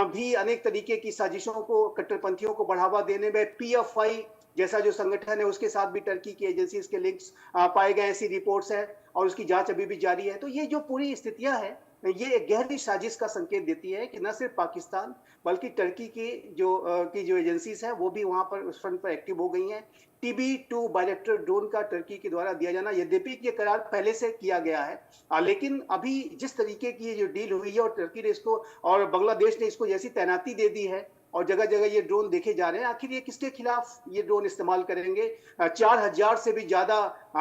भी अनेक तरीके की साजिशों को, कट्टरपंथियों को बढ़ावा देने में PFI जैसा जो संगठन है उसके साथ भी टर्की की एजेंसीज के लिंक्स पाए गए, ऐसी रिपोर्ट्स है और उसकी जांच अभी भी जारी है। तो ये जो पूरी स्थितियां हैं ये एक गहरी साजिश का संकेत देती है कि न सिर्फ पाकिस्तान बल्कि टर्की की जो एजेंसीज हैं वो भी वहां पर उस फ्रंट पर एक्टिव हो गई हैं। TB2 बायरेक्टर ड्रोन का टर्की के द्वारा दिया जाना, यद्यपि ये करार पहले से किया गया है, लेकिन अभी जिस तरीके की जो डील हुई है और टर्की ने इसको और बांग्लादेश ने इसको जैसी तैनाती दे दी है और जगह जगह ये ड्रोन देखे जा रहे हैं, आखिर ये किसके खिलाफ ये ड्रोन इस्तेमाल करेंगे? 4000 से भी ज्यादा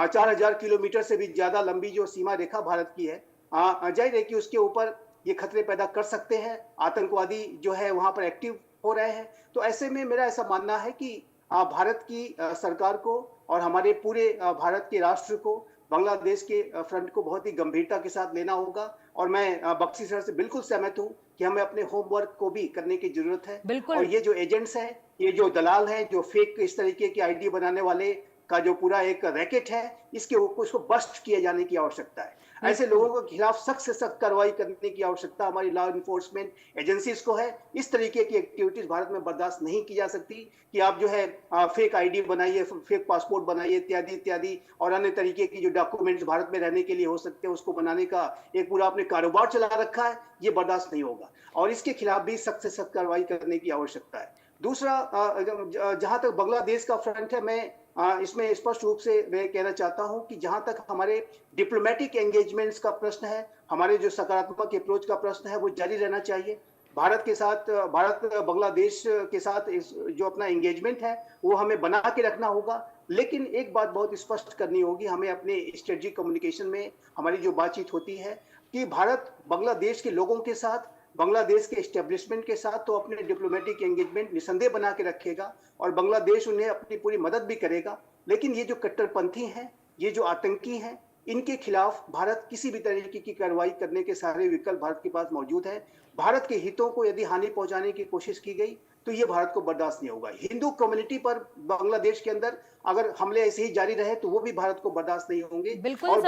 4000 किलोमीटर से भी ज्यादा लंबी जो सीमा रेखा भारत की है, जाहिर है कि उसके ऊपर ये खतरे पैदा कर सकते हैं। आतंकवादी जो है वहां पर एक्टिव हो रहे हैं। तो ऐसे में मेरा ऐसा मानना है कि भारत की सरकार को और हमारे पूरे भारत के राष्ट्र को बांग्लादेश के फ्रंट को बहुत ही गंभीरता के साथ लेना होगा और मैं बख्शी सर से बिल्कुल सहमत हूं कि हमें अपने होमवर्क को भी करने की जरूरत है। और ये जो एजेंट्स हैं, ये जो दलाल हैं, जो फेक इस तरीके की ID बनाने वाले का जो पूरा एक रैकेट है, उसको बस्ट किए जाने की आवश्यकता है। ऐसे लोगों के खिलाफ सख्त से सख्त कार्रवाई करने की आवश्यकता हमारी लॉ इन्फोर्समेंट एजेंसीज को है। इस तरीके की एक्टिविटीज भारत में बर्दाश्त नहीं की जा सकती कि आप जो है फेक ID बनाइए, फेक पासपोर्ट बनाइए, इत्यादि इत्यादि और अन्य तरीके की जो डॉक्यूमेंट्स भारत में रहने के लिए हो सकते हैं उसको बनाने का एक पूरा आपने कारोबार चला रखा है, ये बर्दाश्त नहीं होगा और इसके खिलाफ भी सख्त से सख्त कार्रवाई करने की आवश्यकता है। दूसरा, जहां तक बांग्लादेश का फ्रंट है, मैं इसमें स्पष्ट रूप से मैं कहना चाहता हूं कि जहां तक हमारे डिप्लोमेटिक एंगेजमेंट्स का प्रश्न है, हमारे जो सकारात्मक अप्रोच का प्रश्न है वो जारी रहना चाहिए। भारत बांग्लादेश के साथ जो अपना एंगेजमेंट है वो हमें बना के रखना होगा, लेकिन एक बात बहुत स्पष्ट करनी होगी, हमें अपने स्ट्रेटेजिक कम्युनिकेशन में हमारी जो बातचीत होती है कि भारत बांग्लादेश के लोगों के साथ, बांग्लादेश के एस्टेब्लिशमेंट के साथ तो अपने डिप्लोमेटिक एंगेजमेंट निसंदेह बना के रखेगा और बांग्लादेश उन्हें अपनी पूरी मदद भी करेगा। लेकिन ये जो कट्टरपंथी हैं, ये जो आतंकी हैं, इनके खिलाफ भारत किसी भी तरीके की कार्रवाई करने के सारे विकल्प भारत के पास मौजूद है। भारत के हितों को यदि हानि पहुंचाने की कोशिश की गई तो ये भारत को बर्दाश्त नहीं होगा। हिंदू कम्युनिटी पर बांग्लादेश के अंदर अगर हमले ऐसे ही जारी रहे तो वो भी भारत को बर्दाश्त नहीं होंगे। बिल्कुल और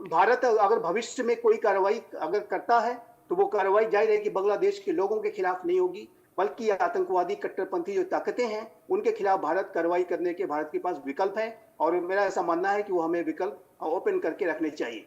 भारत अगर भविष्य में कोई कार्रवाई अगर करता है तो वो कार्रवाई जाहिर है कि बांग्लादेश के लोगों के खिलाफ नहीं होगी, बल्कि आतंकवादी कट्टरपंथी जो ताकतें हैं उनके खिलाफ भारत कार्रवाई करने के भारत के पास विकल्प है और मेरा ऐसा मानना है कि वो हमें विकल्प ओपन करके रखने चाहिए।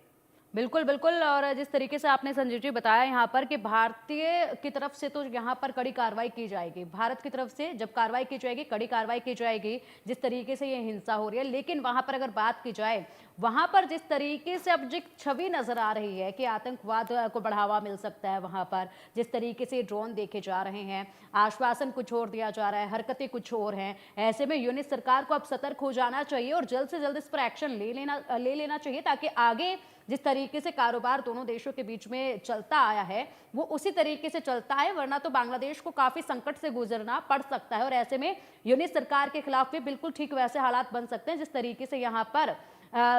बिल्कुल, बिल्कुल। और जिस तरीके से आपने संजीव जी बताया यहाँ पर कि भारतीय की तरफ से तो यहाँ पर कड़ी कार्रवाई की जाएगी। भारत की तरफ से जब कार्रवाई की जाएगी, कड़ी कार्रवाई की जाएगी, जिस तरीके से ये हिंसा हो रही है। लेकिन वहाँ पर अगर बात की जाए, वहाँ पर जिस तरीके से अब जो छवि नज़र आ रही है कि आतंकवाद को बढ़ावा मिल सकता है, वहाँ पर जिस तरीके से ड्रोन देखे जा रहे हैं, आश्वासन कुछ और दिया जा रहा है, हरकतें कुछ और हैं। ऐसे में यूनिट सरकार को अब सतर्क हो जाना चाहिए और जल्द से जल्द इस पर एक्शन ले लेना चाहिए, ताकि आगे जिस तरीके से कारोबार दोनों देशों के बीच में चलता आया है वो उसी तरीके से चलता है, वरना तो बांग्लादेश को काफी संकट से गुजरना पड़ सकता है। और ऐसे में यूनिट सरकार के खिलाफ भी बिल्कुल ठीक वैसे हालात बन सकते हैं जिस तरीके से यहाँ पर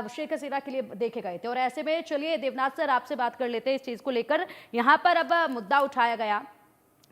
शेख हसीना के लिए देखे गए थे। और ऐसे में चलिए देवनाथ सर आपसे बात कर लेते हैं इस चीज को लेकर। यहाँ पर अब मुद्दा उठाया गया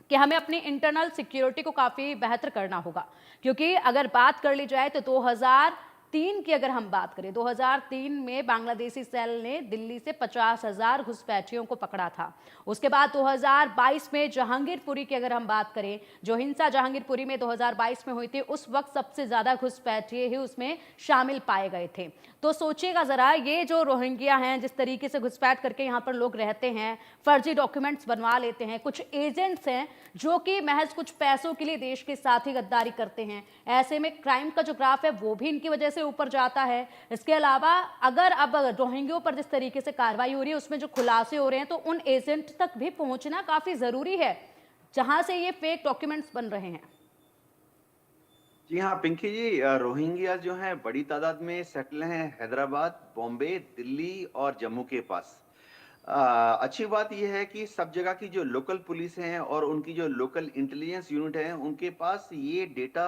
कि हमें अपनी इंटरनल सिक्योरिटी को काफी बेहतर करना होगा, क्योंकि अगर बात कर ली जाए तो 2003 की अगर हम बात करें, 2003 में बांग्लादेशी सेल ने दिल्ली से 50,000 घुसपैठियों को पकड़ा था। उसके बाद 2022 में जहांगीरपुरी की अगर हम बात करें, जो हिंसा जहांगीरपुरी में 2022 में हुई थी, उस वक्त सबसे ज्यादा घुसपैठिए ही उसमें शामिल पाए गए थे। तो सोचिएगा जरा, ये जो रोहिंग्या हैं जिस तरीके से घुसपैठ करके यहाँ पर लोग रहते हैं, फर्जी डॉक्यूमेंट्स बनवा लेते हैं, कुछ एजेंट्स हैं जो कि महज कुछ पैसों के लिए देश के साथ ही गद्दारी करते हैं। ऐसे में क्राइम का जो ग्राफ है वो भी इनकी वजह से ऊपर जाता है। इसके अलावा अगर अब रोहिंग्यों पर जिस तरीके से कार्रवाई हो रही है उसमें जो खुलासे हो रहे हैं, तो उन एजेंट तक भी पहुंचना काफी जरूरी है जहां से ये फेक डॉक्यूमेंट्स बन रहे हैं। जी हाँ पिंकी जी, रोहिंग्या जो हैं बड़ी तादाद में सेटल हैं हैदराबाद, बॉम्बे, दिल्ली और जम्मू के पास। अच्छी बात यह है कि सब जगह की जो लोकल पुलिस हैं और उनकी जो लोकल इंटेलिजेंस यूनिट है, उनके पास ये डेटा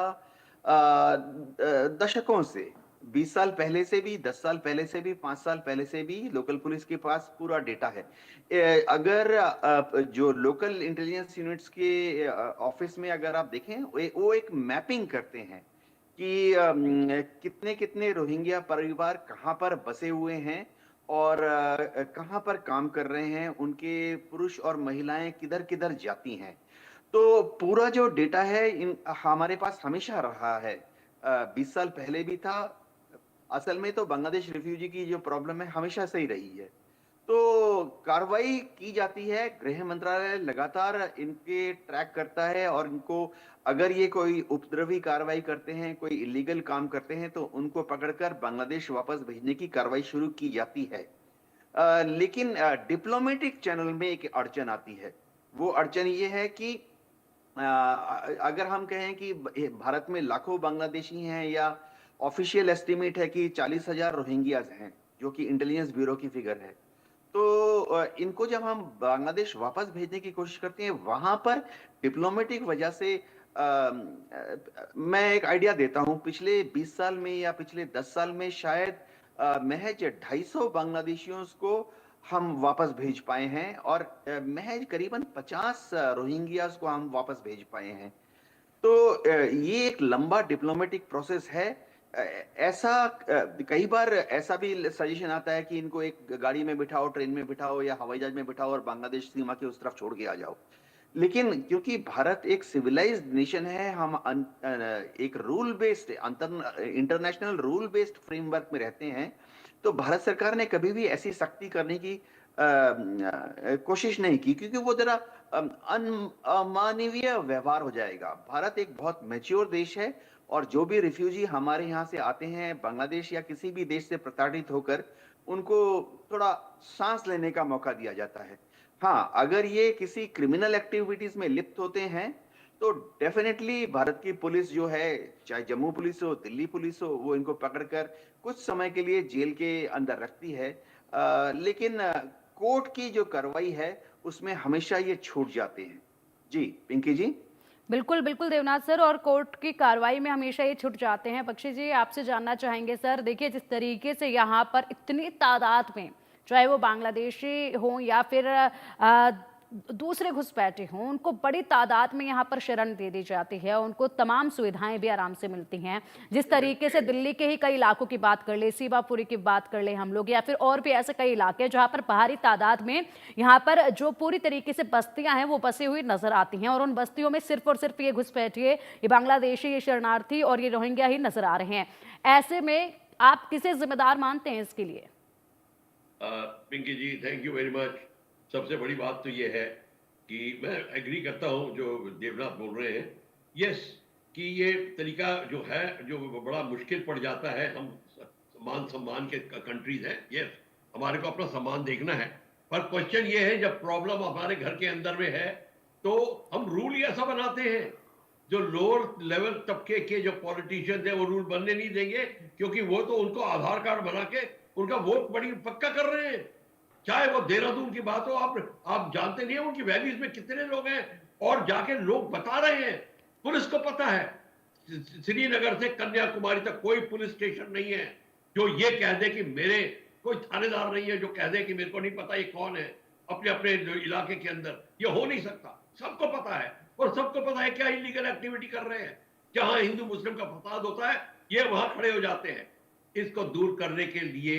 दशकों से, 20 साल पहले से भी, 10 साल पहले से भी, 5 साल पहले से भी लोकल पुलिस के पास पूरा डेटा है। अगर जो लोकल इंटेलिजेंस यूनिट्स के ऑफिस में अगर आप देखें, वो एक मैपिंग करते हैं कि कितने कितने रोहिंग्या परिवार कहाँ पर बसे हुए हैं और कहाँ पर काम कर रहे हैं, उनके पुरुष और महिलाएं किधर किधर जाती हैं। तो पूरा जो डेटा है हमारे पास हमेशा रहा है। 20 साल पहले भी था। असल में तो बांग्लादेश रिफ्यूजी की जो प्रॉब्लम है हमेशा से ही रही है। तो कार्रवाई की जाती है, गृह मंत्रालय लगातार इनके ट्रैक करता है और इनको, अगर ये कोई उपद्रवी कार्रवाई करते हैं, कोई इलीगल काम करते हैं, तो उनको पकड़कर बांग्लादेश वापस भेजने की कार्रवाई शुरू की जाती है। लेकिन डिप्लोमेटिक चैनल में एक अड़चन आती है। वो अड़चन ये है कि अगर हम कहें कि भारत में लाखों बांग्लादेशी हैं, या ऑफिशियल एस्टिमेट है कि 40,000 रोहिंग्याज हैं, जो कि इंटेलिजेंस ब्यूरो की फिगर है, तो इनको जब हम बांग्लादेश वापस भेजने की कोशिश करते हैं, वहां पर डिप्लोमेटिक वजह से मैं एक आइडिया देता हूं, पिछले 20 साल में या पिछले 10 साल में शायद महज 250 बांग्लादेशियों को हम वापस भेज पाए हैं और महज करीबन 50 रोहिंग्यास को हम वापस भेज पाए हैं। तो ये एक लंबा डिप्लोमेटिक प्रोसेस है। ऐसा कई बार ऐसा भी सजेशन आता है कि इनको एक गाड़ी में बिठाओ, ट्रेन में बिठाओ या हवाई जहाज में बिठाओ और बांग्लादेश सीमा के उस तरफ छोड़ के आ जाओ। लेकिन क्योंकि भारत एक सिविलाइज्ड नेशन है, हम एक rule based, international rule based framework में रहते हैं, तो भारत सरकार ने कभी भी ऐसी सख्ती करने की कोशिश नहीं की, क्योंकि वो जरा अमानवीय व्यवहार हो जाएगा। भारत एक बहुत मैच्योर देश है और जो भी रिफ्यूजी हमारे यहाँ से आते हैं, बांग्लादेश या किसी भी देश से प्रताड़ित होकर, उनको थोड़ा सांस लेने का मौका दिया जाता है। हाँ, अगर ये किसी क्रिमिनल एक्टिविटीज में लिप्त होते हैं तो डेफिनेटली भारत की पुलिस जो है, चाहे जम्मू पुलिस हो, दिल्ली पुलिस हो, वो इनको पकड़कर कुछ समय के लिए जेल के अंदर रखती है। लेकिन कोर्ट की जो कार्रवाई है उसमें हमेशा ये छूट जाते हैं। जी पिंकी जी। बिल्कुल बिल्कुल देवनाथ सर, और कोर्ट की कार्रवाई में हमेशा ये छूट जाते हैं। बख्शी जी आपसे जानना चाहेंगे सर, देखिए जिस तरीके से यहाँ पर इतनी तादाद में, चाहे वो बांग्लादेशी हों या फिर दूसरे घुसपैठे हों, उनको बड़ी तादाद में यहाँ पर शरण दे दी जाती है, उनको तमाम सुविधाएं भी आराम से मिलती हैं। जिस तरीके से दिल्ली के ही कई इलाकों की बात कर ले, सीबापुरी की बात कर ले हम लोग, या फिर और भी ऐसे कई इलाके जहाँ पर भारी तादाद में यहाँ पर जो पूरी तरीके से बस्तियां हैं वो बसी हुई नजर आती हैं, और उन बस्तियों में सिर्फ और सिर्फ ये घुसपैठिए, ये बांग्लादेशी, ये शरणार्थी और ये रोहिंग्या ही नजर आ रहे हैं। ऐसे में आप किसे जिम्मेदार मानते हैं इसके लिए? पिंकी जी, थैंक यू वेरी मच। सबसे बड़ी बात तो ये है कि मैं एग्री करता हूँ जो देवनाथ बोल रहे हैं। यस, कि ये तरीका जो है, जो बड़ा मुश्किल पड़ जाता है। हम मान सम्मान के कंट्रीज हैं। यस, हमारे को अपना सम्मान देखना है। पर क्वेश्चन ये है, जब प्रॉब्लम हमारे घर के अंदर में है तो हम रूल ही ऐसा बनाते हैं, जो लोअर लेवल तबके के जो पॉलिटिशियंस हैं वो रूल बनने नहीं देंगे, क्योंकि वो तो उनको आधार कार्ड बना के उनका वोट बड़ी पक्का कर रहे हैं। चाहे वो देहरादून की बात हो, आप जानते नहीं है उनकी वैलीज में कितने लोग हैं, और जाके लोग बता रहे हैं, पुलिस को पता है। श्रीनगर से कन्याकुमारी तक कोई पुलिस स्टेशन नहीं है जो ये कह दे कि मेरे, कोई थानेदार नहीं है जो कह दे कि मेरे को नहीं पता ये कौन है अपने अपने इलाके के अंदर। ये हो नहीं सकता, सबको पता है। और सबको पता है क्या इलीगल एक्टिविटी कर रहे हैं। जहां हिंदू मुस्लिम का फसाद होता है, ये वहां खड़े हो जाते हैं। इसको दूर करने के लिए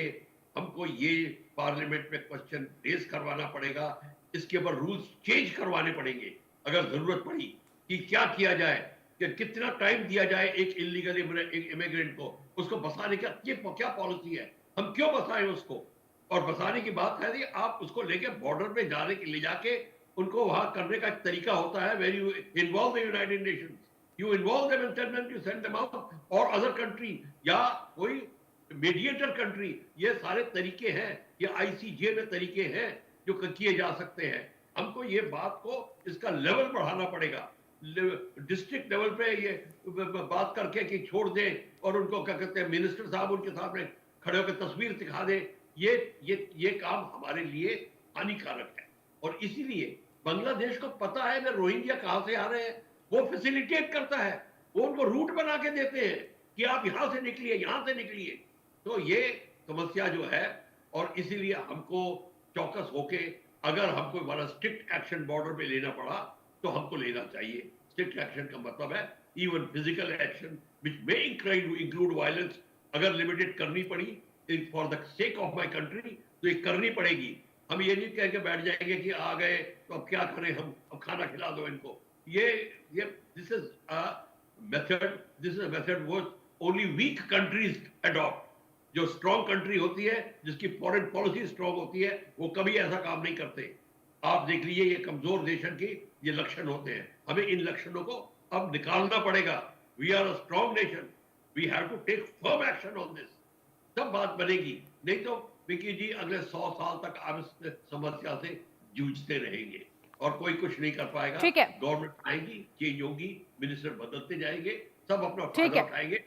हमको ये पार्लियामेंट में क्वेश्चन रेज करवाना पड़ेगा। इसके ऊपर रूल्स चेंज करवाने पड़ेंगे अगर जरूरत पड़ी, कि क्या किया जाए, कि कितना टाइम दिया जाए एक इलीगल इमिग्रेंट को, उसको बसाने का क्या पॉलिसी है, हम क्यों बसाएं उसको। और बसाने की बात है, आप उसको लेके बॉर्डर पे जाने के ले जाके उनको वहां करने का एक तरीका होता है, where you involve the United Nations, you involve them and tell them to send them out, और अदर कंट्री या कोई मीडिएटर कंट्री। ये सारे तरीके हैं, ये आईसीजे में तरीके हैं जो किए जा सकते हैं। हमको ये बात को, इसका लेवल बढ़ाना पड़ेगा। डिस्ट्रिक्ट लेवल पे ये बात करके कि छोड़ दे, और उनको क्या कहते हैं, मिनिस्टर साहब उनके सामने खड़े होकर तस्वीर दिखा दे, ये काम हमारे लिए हानिकारक है। और इसीलिए बांग्लादेश को पता है कि रोहिंग्या कहां से आ रहे हैं, वो फैसिलिटेट करता है, वो उनको रूट बना के देते हैं कि आप यहां से निकलिए, यहां से निकलिए। तो ये समस्या जो है, और इसीलिए हमको चौकस होके, अगर हमको हमारा स्ट्रिक्ट एक्शन बॉर्डर पे लेना पड़ा तो हमको लेना चाहिए। स्ट्रिक्ट एक्शन का मतलब है even physical action which may include violence. अगर लिमिटेड करनी पड़ी for the sake of my country तो ये करनी पड़ेगी। हम ये नहीं कह के बैठ जाएंगे कि आ गए तो अब क्या करें, हम अब खाना खिला दो इनको। ये दिस इज अ मेथड वो ओनली वीक कंट्रीज अडॉप्ट। जो स्ट्रॉन्ग कंट्री होती है, जिसकी फॉरेन पॉलिसी स्ट्रॉन्ग होती है, वो कभी ऐसा काम नहीं करते। आप देख लीजिए, ये कमजोर नेशन के ये लक्षण होते हैं। हमें इन लक्षणों को अब निकालना पड़ेगा। We are a strong nation, we have to take firm action on this, तब बात बनेगी। नहीं तो विकी जी अगले 100 साल तक आप इस समस्या से जूझते रहेंगे और कोई कुछ नहीं कर पाएगा। ठीक है। गवर्नमेंट आएगी, चेंज होगी, मिनिस्टर बदलते जाएंगे, सब अपना ठीक फायदा है। उठाएंगे।